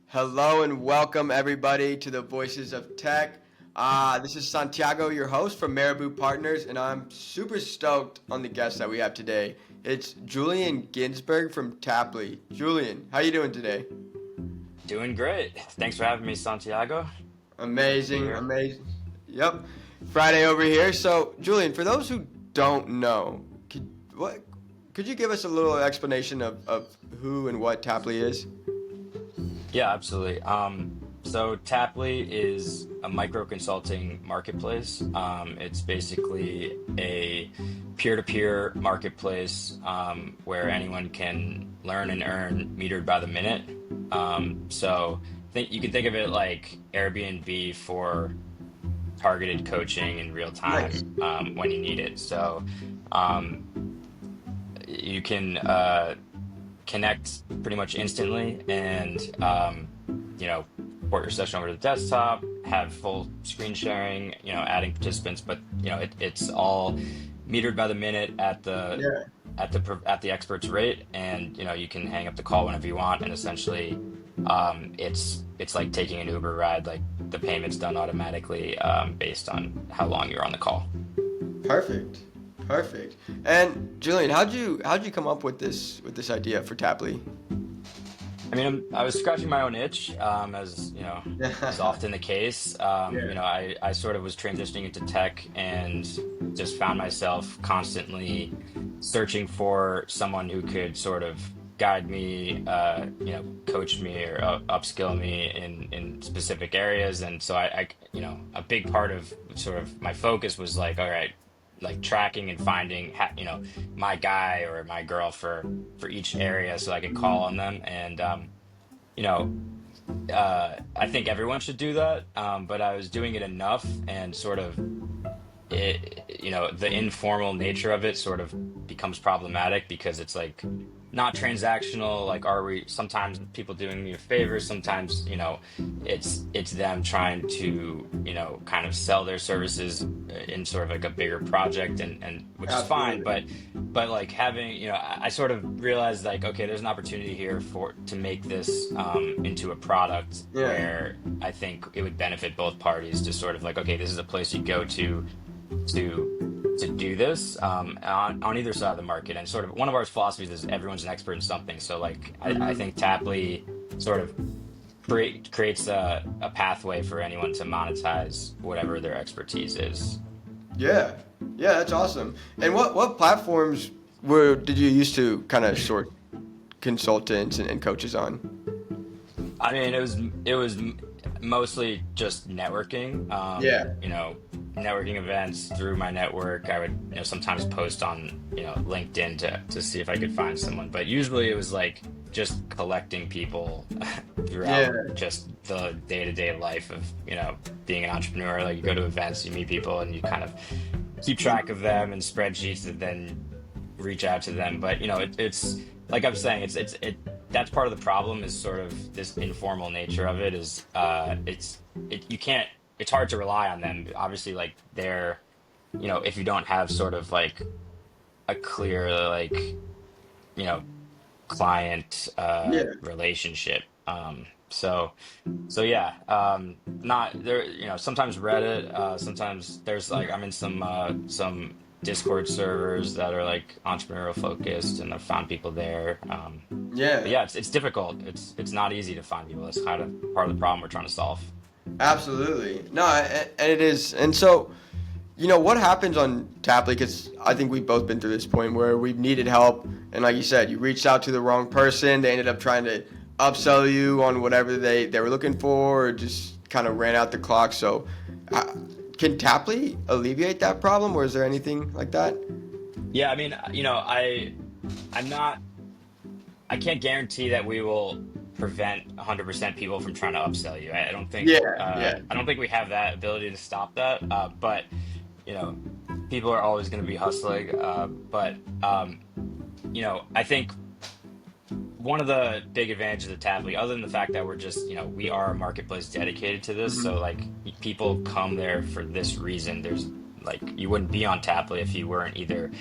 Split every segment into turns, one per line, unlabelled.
Hello and welcome everybody to the Voices of Tech. This is Santiago, your host from Marabou Partners, and I'm super stoked on the guest that we have today. It's Julian Ginsberg from Tapley. Julian, how you doing today?
Doing great. Thanks for having me, Santiago. Good to be
Amazing,
here.
amazing. Yep, Friday over here. So, Julian, for those who don't know, could you give us a little explanation of who and what Tapley is?
Yeah, absolutely. So Tapley is a micro consulting marketplace. It's basically a peer-to-peer marketplace where anyone can learn and earn metered by the minute. You can think of it like Airbnb for targeted coaching in real
Nice.
time when you need it. Um, you can connect pretty much instantly and you know port your session over to the desktop, have full screen sharing, adding participants, but it's all metered by the minute at the
Yeah.
expert's rate, and you can hang up the call whenever you want, and essentially it's like taking an Uber ride. Like, the payment's done automatically based on how long you're on the call.
Perfect. Perfect. And Julian, how'd you come up with this idea for Tapley?
I mean, I was scratching my own itch, as is often the case.
Yeah.
I sort of was transitioning into tech and just found myself constantly searching for someone who could sort of guide me, coach me or upskill me in specific areas. And so a big part of sort of my focus was like, all right, like tracking and finding, my guy or my girl for each area, so I could call on them. And you know, I think everyone should do that. But I was doing it enough, and sort of the informal nature of it sort of becomes problematic because it's like not transactional. Like, are we sometimes people doing me a favor? Sometimes, it's them trying to, kind of sell their services in sort of like a bigger project, and which is fine.
Absolutely.
But like having, I sort of realized like, okay, there's an opportunity here to make this into a product
Yeah.
where I think it would benefit both parties, to sort of like, okay, this is a place you go to do this on either side of the market. And sort of one of our philosophies is everyone's an expert in something. So like I
Hmm.
think Tapley sort of creates a pathway for anyone to monetize whatever their expertise is.
Yeah. Yeah, that's awesome. And what platforms did you used to kind of sort consultants and coaches on?
I mean, it was mostly just networking.
Yeah.
Networking events through my network. I would, sometimes post on, LinkedIn to see if I could find someone. But usually it was like just collecting people throughout
Yeah.
just the day-to-day life of, being an entrepreneur. Like, you go to events, you meet people, and you kind of keep track of them in spreadsheets, and then reach out to them. But it's like I'm saying, it that's part of the problem, is sort of this informal nature of it. Is you can't, it's hard to rely on them. Obviously, like, they're, if you don't have sort of like a clear, like, you know client
Yeah.
relationship. So yeah, not there. Sometimes Reddit. Sometimes there's like, I'm in some Discord servers that are like entrepreneurial focused, and I've found people there. But
Yeah.
yeah, it's difficult. It's not easy to find people. That's kind of part of the problem we're trying to solve.
Absolutely. No, and it is. And so, what happens on Tapley? Because I think we've both been through this point where we've needed help, and like you said, you reached out to the wrong person. They ended up trying to upsell you on whatever they were looking for, or just kind of ran out the clock. So, uh, can Tapley alleviate that problem, or is there anything like that?
Yeah, I mean, I'm not. I can't guarantee that we will prevent 100% people from trying to upsell you. I don't think
Yeah. Yeah.
I don't think we have that ability to stop that. But you know, people are always going to be hustling. But I think one of the big advantages of Tapley, other than the fact that we're just, we are a marketplace dedicated to this. So
Hmm.
like, people come there for this reason. There's like, you wouldn't be on Tapley if you weren't either,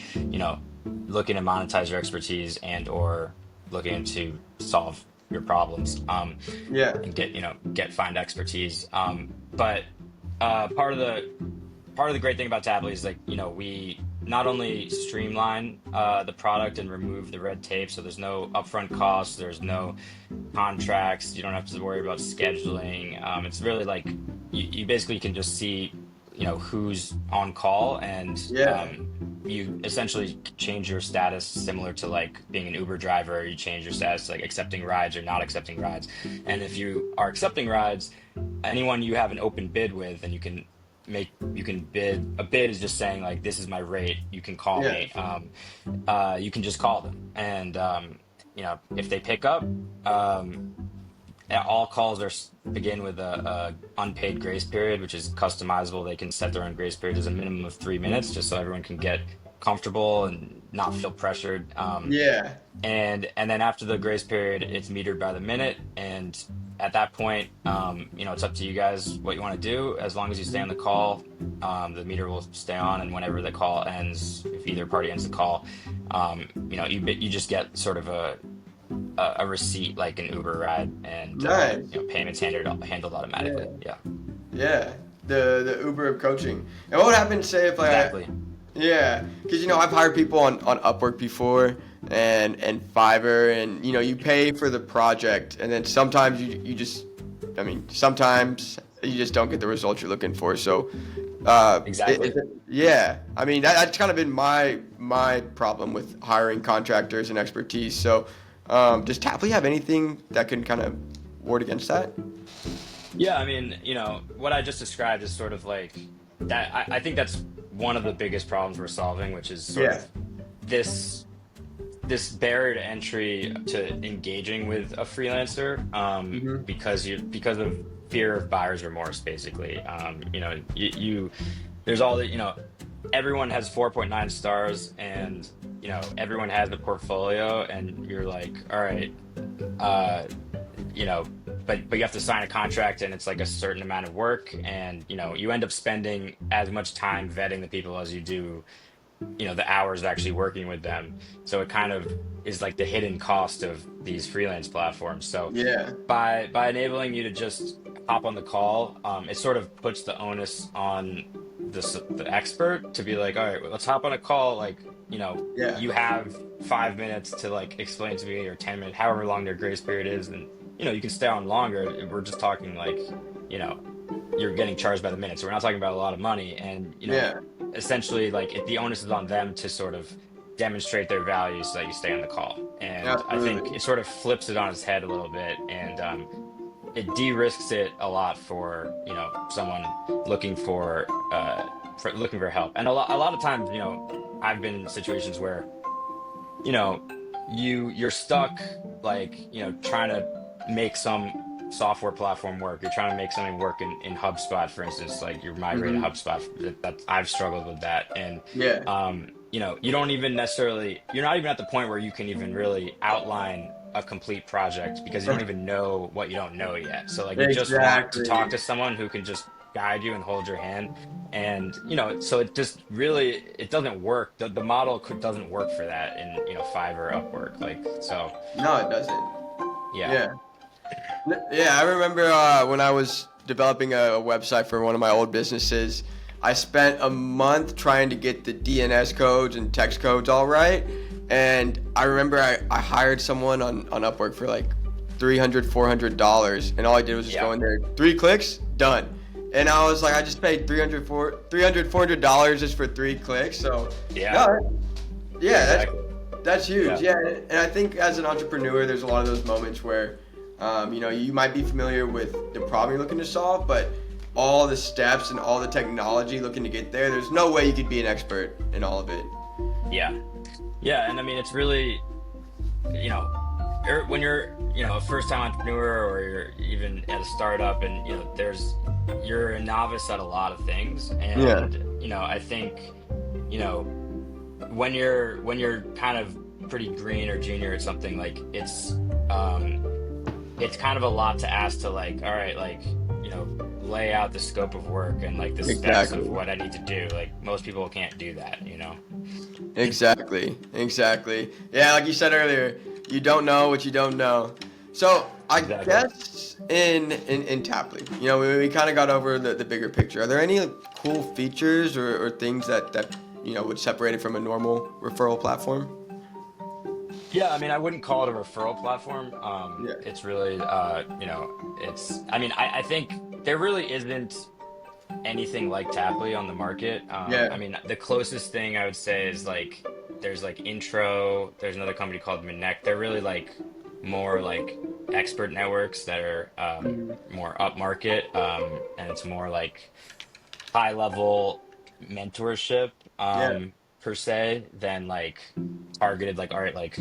looking to monetize your expertise and or looking to solve your problems,
Yeah.
and find expertise. But part of the great thing about Tapley is, like, we not only streamline the product and remove the red tape, so there's no upfront costs, there's no contracts, you don't have to worry about scheduling. It's really like you basically can just see, who's on call, and
Yeah.
you essentially change your status similar to like being an Uber driver. You change your status to, like, accepting rides or not accepting rides. And if you are accepting rides, anyone you have an open bid with, and you can bid. A bid is just saying, like, this is my rate, you can call
Yeah.
me. You can just call them, and if they pick up, all calls begin with a unpaid grace period, which is customizable. They can set their own grace period as a minimum of 3 minutes, just so everyone can get comfortable and not feel pressured.
Yeah.
And then after the grace period, it's metered by the minute. And at that point, it's up to you guys what you want to do. As long as you stay on the call, the meter will stay on. And whenever the call ends, if either party ends the call, you just get sort of a receipt, like an Uber ride, and
Nice.
payments handled automatically. Yeah,
Yeah. The Uber of coaching. And what would happen, say, if
exactly.
yeah, because I've hired people on Upwork before, and Fiverr, and you pay for the project, and then sometimes you just, sometimes you just don't get the results you're looking for. So,
Exactly.
yeah, that's kind of been my problem with hiring contractors and expertise. So, does Tapley have anything that can kind of ward against that?
Yeah, what I just described is sort of like that. I think that's one of the biggest problems we're solving, which is sort
Yeah.
of this this barrier to entry to engaging with a freelancer,
Hmm.
because of fear of buyer's remorse, basically. You there's all the everyone has 4.9 stars, and everyone has the portfolio, and you're like, all right, uh, you know, but you have to sign a contract, and it's like a certain amount of work, and you end up spending as much time vetting the people as you do, the hours actually working with them. So it kind of is like the hidden cost of these freelance platforms. So
Yeah.
by enabling you to just hop on the call, it sort of puts the onus on the expert to be like, all right, well, let's hop on a call. Like,
Yeah.
you have 5 minutes to, like, explain to me, or 10 minutes, however long their grace period is, and you can stay on longer. We're just talking, like, you know, you're getting charged by the minute, so we're not talking about a lot of money. And
Yeah.
essentially, like, the onus is on them to sort of demonstrate their value so that you stay on the call. And I think
Absolutely.
it sort of flips it on its head a little bit, and it de-risks it a lot for someone looking for help. And a lot of times, I've been in situations where you know you're stuck, like, trying to make some software platform work. You're trying to make something work in HubSpot, for instance. Like, you're migrating to
Hmm.
HubSpot. That I've struggled with that. And
Yeah.
you don't even necessarily, you're not even at the point where you can even really outline a complete project, because you don't even know what you don't know yet. So, like, you just want to talk
Exactly.
to someone who can just guide you and hold your hand. And so it just really, it doesn't work. The model doesn't work for that in Fiverr, Upwork, like. So
No, it doesn't.
yeah.
Yeah. Yeah, I remember when I was developing a website for one of my old businesses, I spent a month trying to get the DNS codes and text codes all right. And I remember I hired someone on Upwork for like $300, $400. And all I did was just
Yeah,
go in there, 3 clicks, done. And I was like, I just paid $300, $400 just for 3 clicks. So,
yeah,
no,
yeah,
yeah,
exactly.
that's huge.
Yeah,
Yeah, and I think as an entrepreneur, there's a lot of those moments where, you might be familiar with the problem you're looking to solve, but all the steps and all the technology looking to get there, there's no way you could be an expert in all of it.
yeah, yeah. And it's really, you know when you're a first time entrepreneur, or you're even at a startup, and you're a novice at a lot of things.
Yeah,
And I think you know when you're kind of pretty green or junior at something, like, it's kind of a lot to ask to, like, all right, like, lay out the scope of work and, like, the steps of
exactly.
what I need to do. Like, most people can't do that.
Exactly. Exactly. Yeah, like you said earlier, you don't know what you don't know. So I
Exactly.
guess in Tapley, we kind of got over the bigger picture. Are there any cool features or things that would separate it from a normal referral platform?
Yeah, I mean, I wouldn't call it a referral platform.
Yeah.
It's really, I mean, I think there really isn't anything like Tapley on the market. I
Yeah.
mean, the closest thing I would say is like there's like Intro. There's another company called Minnect. They're really like more like expert networks that are
Mhm.
more upmarket, and it's more like high level mentorship
Yeah.
per se than like targeted like all right like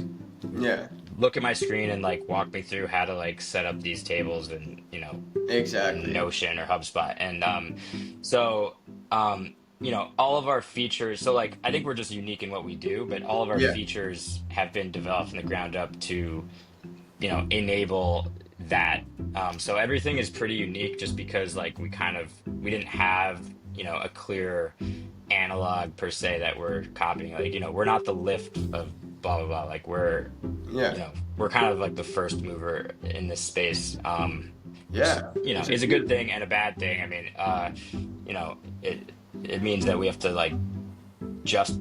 Yeah.
look at my screen and like walk me through how to like set up these tables and in
Exactly.
Notion or HubSpot. And so all of our features, so like I think we're just unique in what we do, but all of our
Yeah.
features have been developed from the ground up to, enable that. So everything is pretty unique just because like we didn't have, a clear analog per se that we're copying. Like, we're not the Lyft of blah blah blah. Like
Yeah.
we're kind of like the first mover in this space, which
Yeah. Which is
is a good
huge.
thing and a bad thing. I mean, it means that we have to like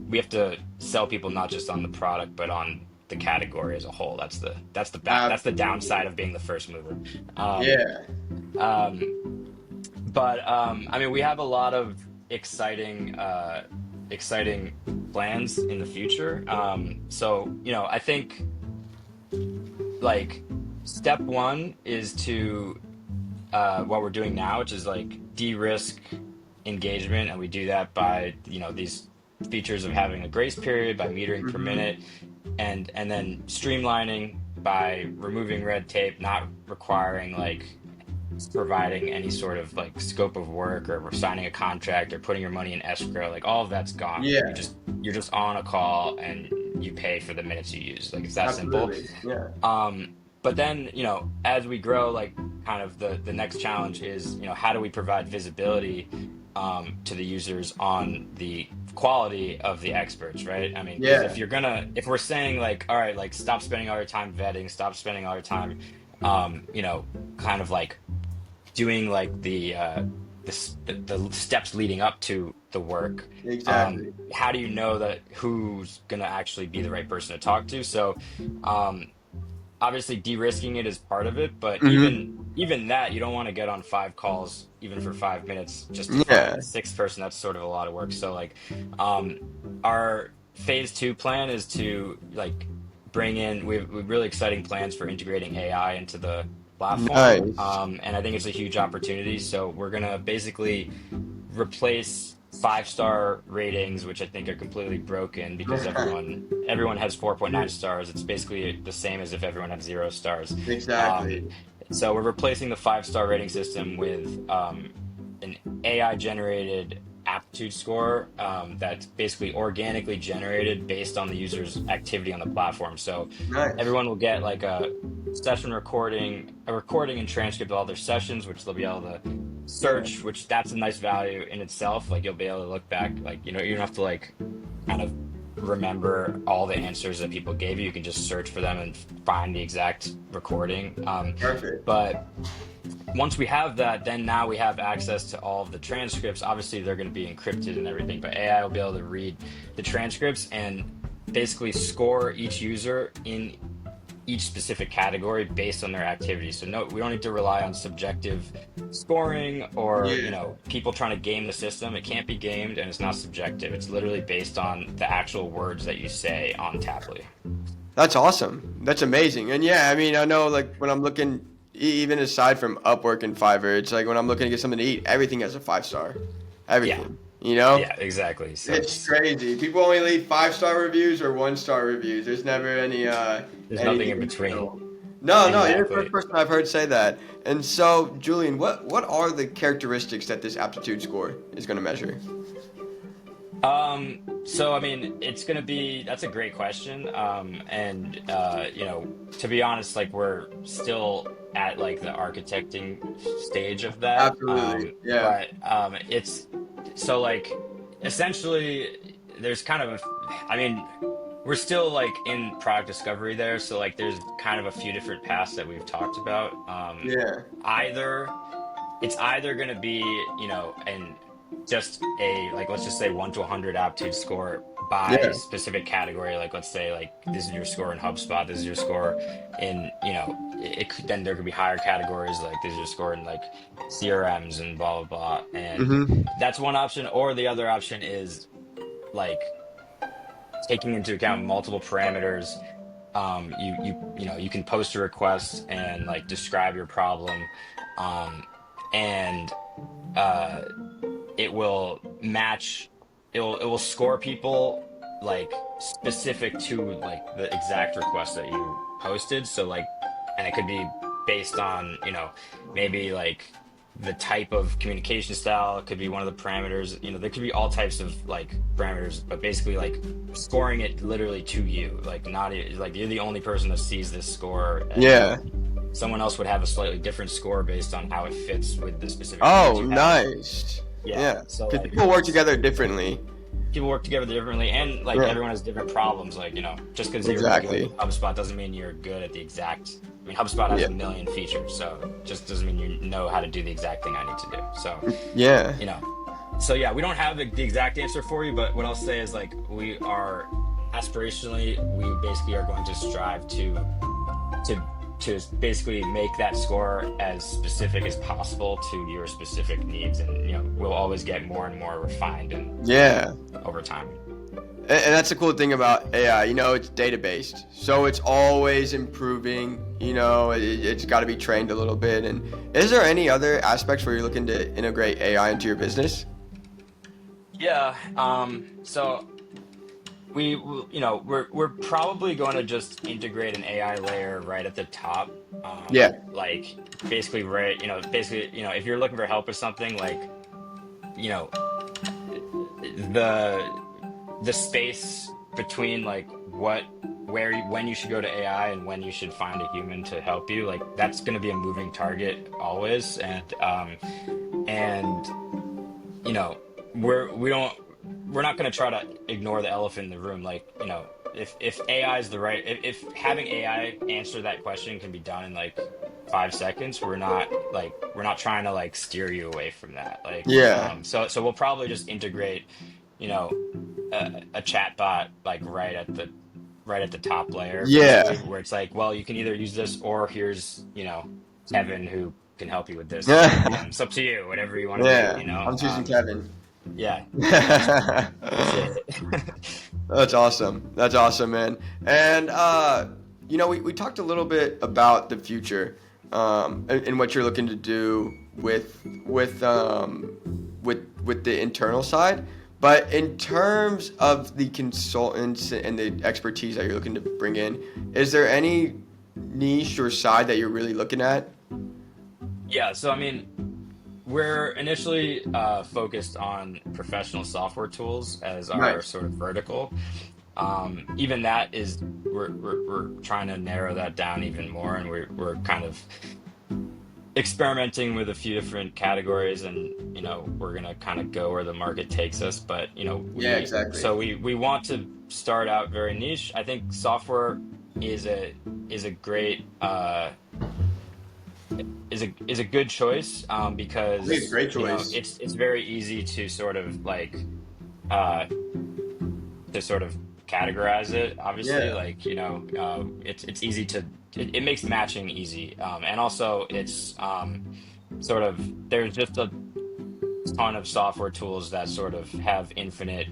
we have to sell people not just on the product but on the category as a whole. That's the
Absolutely.
downside of being the first mover. Um,
Yeah.
um, but I mean, we have a lot of exciting plans in the future. So I think like step one is to what we're doing now, which is like de-risk engagement, and we do that by these features of having a grace period, by metering per
Hmm.
minute, and then streamlining by removing red tape, not requiring like providing any sort of like scope of work or signing a contract or putting your money in escrow. Like all of that's gone.
Yeah.
You're just on a call and you pay for the minutes you use. Like it's that simple.
Absolutely. Yeah.
But then, as we grow, like kind of the next challenge is, how do we provide visibility to the users on the quality of the experts, right? I mean, because
Yeah.
if we're saying like, all right, like stop spending all your time vetting, stop spending all your time, kind of like doing like the steps leading up to the work.
Exactly.
How do you know that who's gonna actually be the right person to talk to? So, um, obviously de-risking it is part of it, but
Hmm.
even that you don't want to get on 5 calls even for 5 minutes just to find
Yeah.
the sixth person. That's sort of a lot of work. So like um our phase two plan is to like bring in we've really exciting plans for integrating AI into the platform,
Nice.
and I think it's a huge opportunity. So we're gonna basically replace 5-star ratings, which I think are completely broken because everyone has 4.9 stars. It's basically the same as if everyone had 0 stars. Um,
Exactly.
so we're replacing the 5-star rating system with an AI generated aptitude score that's basically organically generated based on the user's activity on the platform. So
Nice.
everyone will get like a recording and transcript of all their sessions, which they'll be able to
Yeah.
search, which that's a nice value in itself. Like you'll be able to look back, like, you don't have to like kind of remember all the answers that people gave you. You can just search for them and find the exact recording.
Perfect.
But once we have that, then now we have access to all of the transcripts. Obviously, they're going to be encrypted and everything, but AI will be able to read the transcripts and basically score each user in each specific category based on their activity. So no, we don't need to rely on subjective scoring or,
Yeah.
people trying to game the system. It can't be gamed and it's not subjective. It's literally based on the actual words that you say on Tapley.
That's awesome. That's amazing. And yeah, I mean, I know like when I'm looking, even aside from Upwork and Fiverr, it's like when I'm looking to get something to eat, everything has a 5 star.
Yeah.
Everything. You know?
Yeah, exactly. So
It's crazy. People only leave 5 star reviews or 1 star reviews. There's never
there's nothing
anything
in
in the
between.
middle. No, no, you're the first
Exactly.
person I've heard say that. And so, Julian, what are the characteristics that this aptitude score is going to measure?
So I mean, that's a great question. And to be honest, like we're still at like the architecting stage of that.
Absolutely. Yeah.
But it's so like essentially there's kind of I mean, we're still like in product discovery there, so like there's kind of a few different paths that we've talked about.
Yeah.
Either it's either going to be, and just a, like, let's just say 1 to 100 aptitude score by
Yeah.
specific category. Like, let's say, like, this is your score in HubSpot, this is your score in, then there could be higher categories, like, this is your score in, like, CRMs and blah, blah, blah. And
Mm-hmm.
that's one option. Or the other option is, like, taking into account multiple parameters. You can post a request and like describe your problem, and uh, it will match. It will score people like specific to like the exact request that you posted. So like, and it could be based on maybe like the type of communication style. It could be one of the parameters. There could be all types of like parameters, but basically like scoring it literally to you. Like not like you're the only person that sees this score, and
Yeah.
someone else would have a slightly different score based on how it fits with the specific needs
Oh,
you have.
nice.
Yeah.
Yeah.
So
Because
like
people work together differently.
people work together differently, and like
Yeah.
everyone has different problems. Like just because you're good
Exactly.
with HubSpot doesn't mean you're good at the exact. I mean, HubSpot has
Yeah.
a million features, so just doesn't mean you know how to do the exact thing I need to do. So
Yeah.
you know, so yeah, we don't have the exact answer for you, but what I'll say is like we are aspirationally, we basically are going to strive to to basically make that score as specific as possible to your specific needs, and we'll always get more and more refined and
Yeah.
over time.
And that's the cool thing about AI. It's data based, so it's always improving. It's got to be trained a little bit. And is there any other aspects where you're looking to integrate AI into your business?
Yeah. So we're probably going to just integrate an AI layer right at the top.
Yeah.
Like basically right, if you're looking for help with something, like, you know, the space between like when you should go to AI and when you should find a human to help you, like that's going to be a moving target always. And you know we're not going to try to ignore the elephant in the room. Like, if AI is if having AI answer that question can be done in like 5 seconds, we're not trying to like steer you away from that. Like,
Yeah.
so we'll probably just integrate, you know, a chat bot like right at the top layer,
Yeah.
basically, where it's like, well, you can either use this, or here's, Kevin who can help you with this. So,
Yeah.
it's up to you, whatever you want to do,
Yeah. I'm choosing Kevin.
yeah, that's
That's
it.
awesome. That's awesome, man. And we talked a little bit about the future, and what you're looking to do with the internal side. But in terms of the consultants and the expertise that you're looking to bring in, is there any niche or side that you're really looking at?
Yeah, so I mean, we're initially focused on professional software tools as our
Nice.
sort of vertical. Even that is, we're trying to narrow that down even more, and we're kind of experimenting with a few different categories, and we're gonna kind of go where the market takes us. But
Yeah,
we
exactly.
so we want to start out very niche. I think software is a great is a good choice,
I think it's a
because
great choice.
it's very easy to sort of like uh, to sort of categorize it. Obviously,
Yeah.
like, it's easy to, it makes matching easy, and also it's sort of, there's just a ton of software tools that sort of have infinite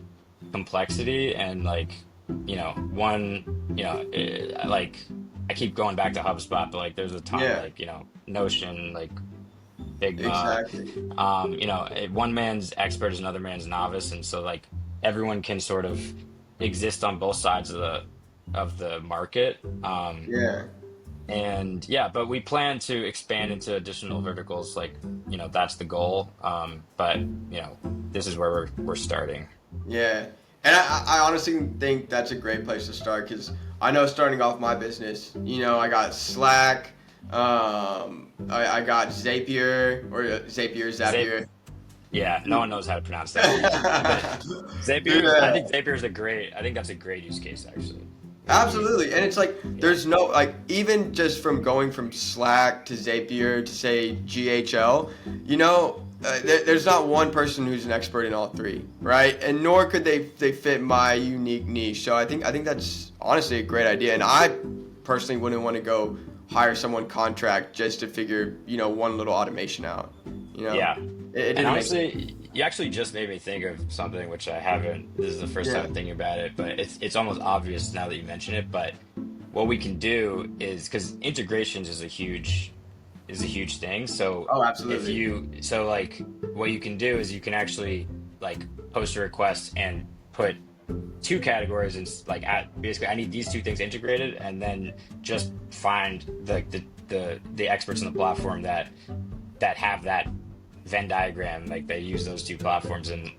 complexity, and like, one, like, I keep going back to HubSpot, but like there's a ton,
Yeah.
like, Notion, like Figma,
Exactly.
one man's expert is another man's novice, and so like everyone can sort of exist on both sides of the market.
Yeah.
And yeah, but we plan to expand into additional verticals. Like, that's the goal. But this is where we're starting.
Yeah. And I honestly think that's a great place to start, because I know starting off my business, I got Slack, I got Zapier, or Zapier,
Zap,
Zapier.
Yeah, no one knows how to pronounce that one either. But
Dude,
Zapier, I think Zapier is a great. I think that's a great use case actually. We,
absolutely. And it's like
yeah,
there's no like even just from going from Slack to Zapier to say GHL, there's not one person who's an expert in all three, right? And nor could they fit my unique niche. So I think that's honestly a great idea. And I personally wouldn't want to go hire someone contract just to figure, one little automation out. You know,
yeah.
it
And
didn't make sense.
honestly, you actually just made me think of something which I haven't. This is the first
Yeah.
time thinking about it, but it's almost obvious now that you mention it. But what we can do is because integrations is a huge thing. So
Oh,
if
absolutely.
you so like what you can do is you can actually like post a request and put two categories and like at basically I need these two things integrated and then just find the experts on the platform that have that Venn diagram like they use those two platforms and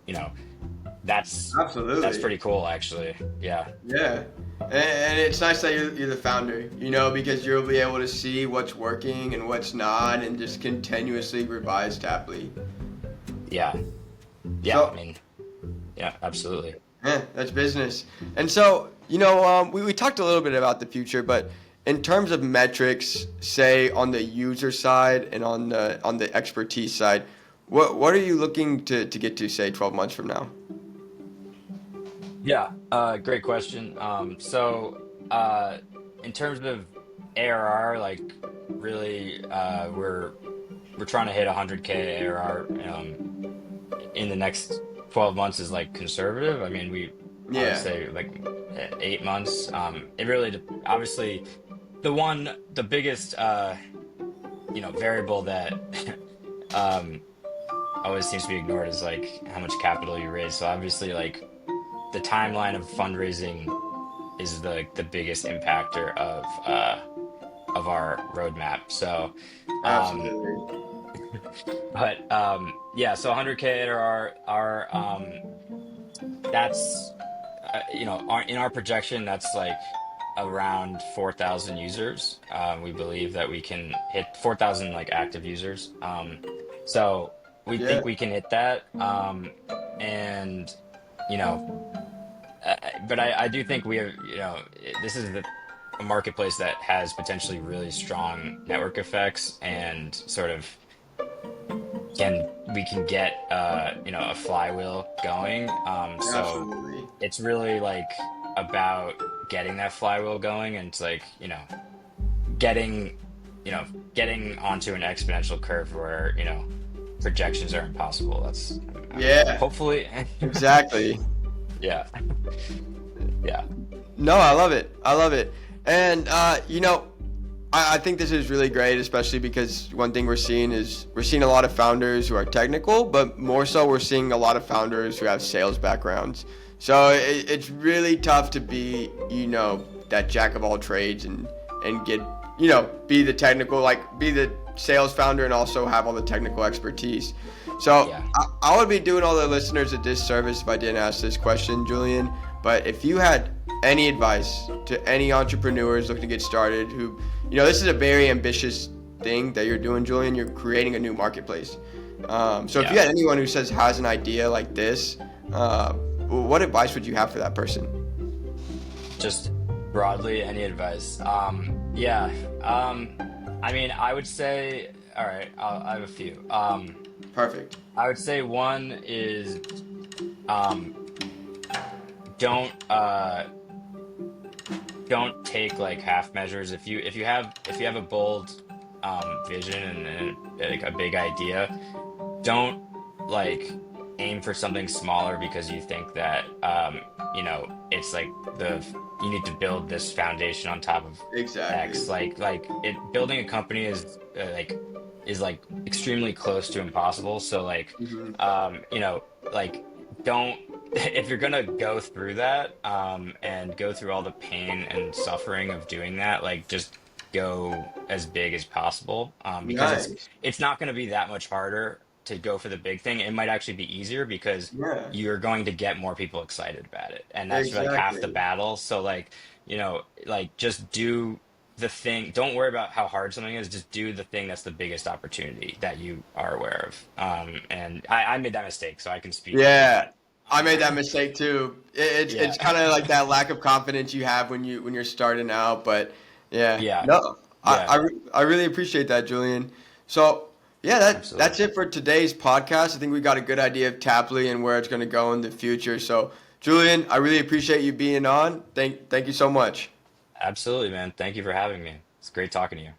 that's
Absolutely.
pretty cool actually. Yeah.
Yeah. And it's nice that you're the founder, because you'll be able to see what's working and what's not and just continuously revise Tapley.
Yeah. Yeah, I
So,
mean, yeah, absolutely.
that's business. And so, we talked a little bit about the future, but in terms of metrics, say on the user side and on the expertise side, what are you looking to get to, say, 12 months from now?
Yeah, great question. In terms of ARR, like really, we're trying to hit 100K ARR in the next 12 months is like conservative. I mean, I would
Yeah.
say like 8 months. It really obviously the biggest variable that um always seems to be ignored is like how much capital you raise. So obviously, like the timeline of fundraising is the biggest impactor of our roadmap. Um,
Absolutely.
yeah, so 100K are that's in our projection that's like around 4,000 users. We believe that we can hit 4,000 like active users. So we
Yeah.
think we can hit that. And you know uh, but I do think we have, this is a marketplace that has potentially really strong network effects and sort of we can get a flywheel going. So
Absolutely.
it's really like about getting that flywheel going and it's like, getting, getting onto an exponential curve where, projections are impossible. That's
Yeah.
hopefully,
Exactly.
yeah, yeah,
No, I love it. I love it. And I think this is really great, especially because one thing we're seeing is we're seeing a lot of founders who are technical, but more so we're seeing a lot of founders who have sales backgrounds. So it's really tough to be, that jack of all trades and get, be the technical, like be the sales founder and also have all the technical expertise. So
yeah.
I would be doing all the listeners a disservice if I didn't ask this question, Julian. But if you had any advice to any entrepreneurs looking to get started who, this is a very ambitious thing that you're doing, Julian. You're creating a new marketplace. So if you
Yeah.
had anyone who says has an idea like this, what advice would you have for that person?
Just broadly, any advice? Yeah. I mean, I would say, all right, I have a few.
Perfect.
I would say one is um, don't don't take like half measures. If you have a bold vision and like a big idea, don't like aim for something smaller because you think that it's like you need to build this foundation on top of X.
Exactly.
Like it building a company is like extremely close to impossible. So like
Hmm.
like don't if you're gonna go through that and go through all the pain and suffering of doing that, like just go as big as possible because
Nice.
it's not going to be that much harder to go for the big thing. It might actually be easier because
Yeah.
you're going to get more people excited about it, and that's like half the
Exactly.
battle. So like like just do don't worry about how hard something is, just do the thing that's the biggest opportunity that you are aware of. And I made that mistake, so I can speak for
Yeah,
that.
I made that mistake too. It's
Yeah.
kind of like that lack of confidence you have when you're starting out. But yeah,
Yeah.
no,
Yeah.
I really appreciate that, Julian. So yeah, that's
Absolutely.
it for today's podcast. I think we got a good idea of Tapley and where it's going to go in the future. So Julian, I really appreciate you being on. Thank you so much.
Absolutely, man. Thank you for having me. It's great talking to you.